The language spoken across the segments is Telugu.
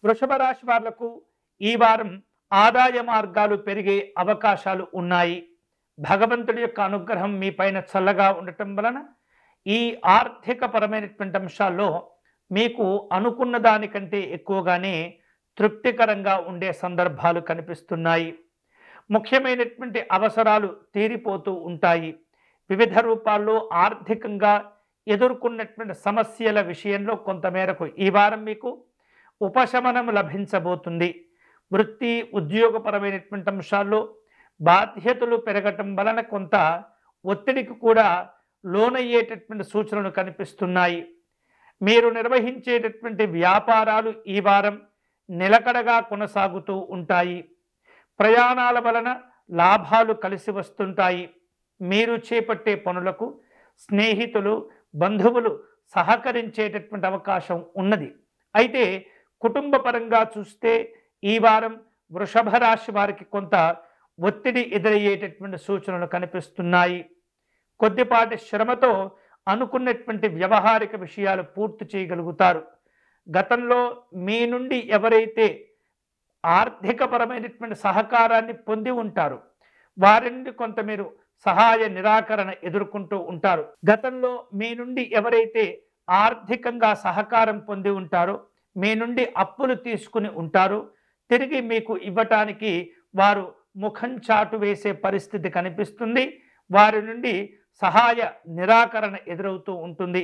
వృషభ రాశి వాళ్లకు ఈ వారం ఆదాయ మార్గాలు పెరిగే అవకాశాలు ఉన్నాయి. భగవంతుడి యొక్క అనుగ్రహం మీ పైన చల్లగా ఉండటం వలన ఈ ఆర్థిక పరమైనటువంటి అంశాల్లో మీకు అనుకున్న దానికంటే ఎక్కువగానే తృప్తికరంగా ఉండే సందర్భాలు కనిపిస్తున్నాయి. ముఖ్యమైనటువంటి అవసరాలు తీరిపోతూ ఉంటాయి. వివిధ రూపాల్లో ఆర్థికంగా ఎదుర్కొన్నటువంటి సమస్యల విషయంలో కొంతమేరకు ఈ వారం మీకు ఉపశమనం లభించబోతుంది. వృత్తి ఉద్యోగపరమైనటువంటి అంశాల్లో బాధ్యతలు పెరగటం వలన కొంత ఒత్తిడికి కూడా లోనయ్యేటటువంటి సూచనలు కనిపిస్తున్నాయి. మీరు నిర్వహించేటటువంటి వ్యాపారాలు ఈ వారం నిలకడగా కొనసాగుతూ ఉంటాయి. ప్రయాణాల వలన లాభాలు కలిసి వస్తుంటాయి. మీరు చేపట్టే పనులకు స్నేహితులు బంధువులు సహకరించేటటువంటి అవకాశం ఉన్నది. అయితే కుటుంబ పరంగా చూస్తే ఈ వారం వృషభ రాశి వారికి కొంత ఒత్తిడి ఎదురయ్యేటటువంటి సూచనలు కనిపిస్తున్నాయి. కొద్దిపాటి శ్రమతో అనుకున్నటువంటి వ్యవహారిక విషయాలు పూర్తి చేయగలుగుతారు. గతంలో మీ నుండి ఎవరైతే ఆర్థికపరమైనటువంటి సహకారాన్ని పొంది ఉంటారు వారి నుండి కొంత మీరు సహాయ నిరాకరణ ఎదుర్కొంటూ ఉంటారు. గతంలో మీ నుండి ఎవరైతే ఆర్థికంగా సహకారం పొంది ఉంటారో మీ నుండి అప్పులు తీసుకుని ఉంటారో తిరిగి మీకు ఇవ్వటానికి వారు ముఖం చాటు వేసే పరిస్థితి కనిపిస్తుంది. వారి నుండి సహాయ నిరాకరణ ఎదురవుతూ ఉంటుంది.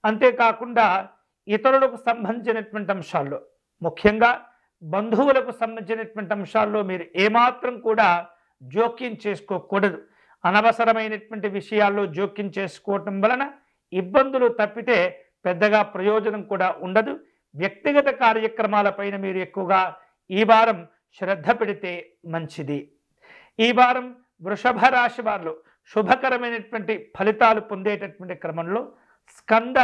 అంతేకాకుండా ఇతరులకు సంబంధించినటువంటి అంశాల్లో ముఖ్యంగా బంధువులకు సంబంధించినటువంటి అంశాల్లో మీరు ఏమాత్రం కూడా జోక్యం చేసుకోకూడదు. అనవసరమైనటువంటి విషయాల్లో జోక్యం చేసుకోవటం వలన ఇబ్బందులు తప్పితే పెద్దగా ప్రయోజనం కూడా ఉండదు. వ్యక్తిగత కార్యక్రమాలపైన మీరు ఎక్కువగా ఈ వారం శ్రద్ధ పెడితే మంచిది. ఈ వారం వృషభ రాశి వారిలో శుభకరమైనటువంటి ఫలితాలు పొందేటటువంటి క్రమంలో స్కంద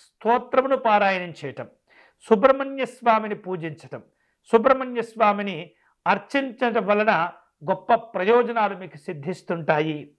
స్తోత్రమును పారాయణం చేయటం, సుబ్రహ్మణ్య స్వామిని పూజించటం, సుబ్రహ్మణ్య స్వామిని అర్చించటం వలన గొప్ప ప్రయోజనాలు మీకు సిద్ధిస్తుంటాయి.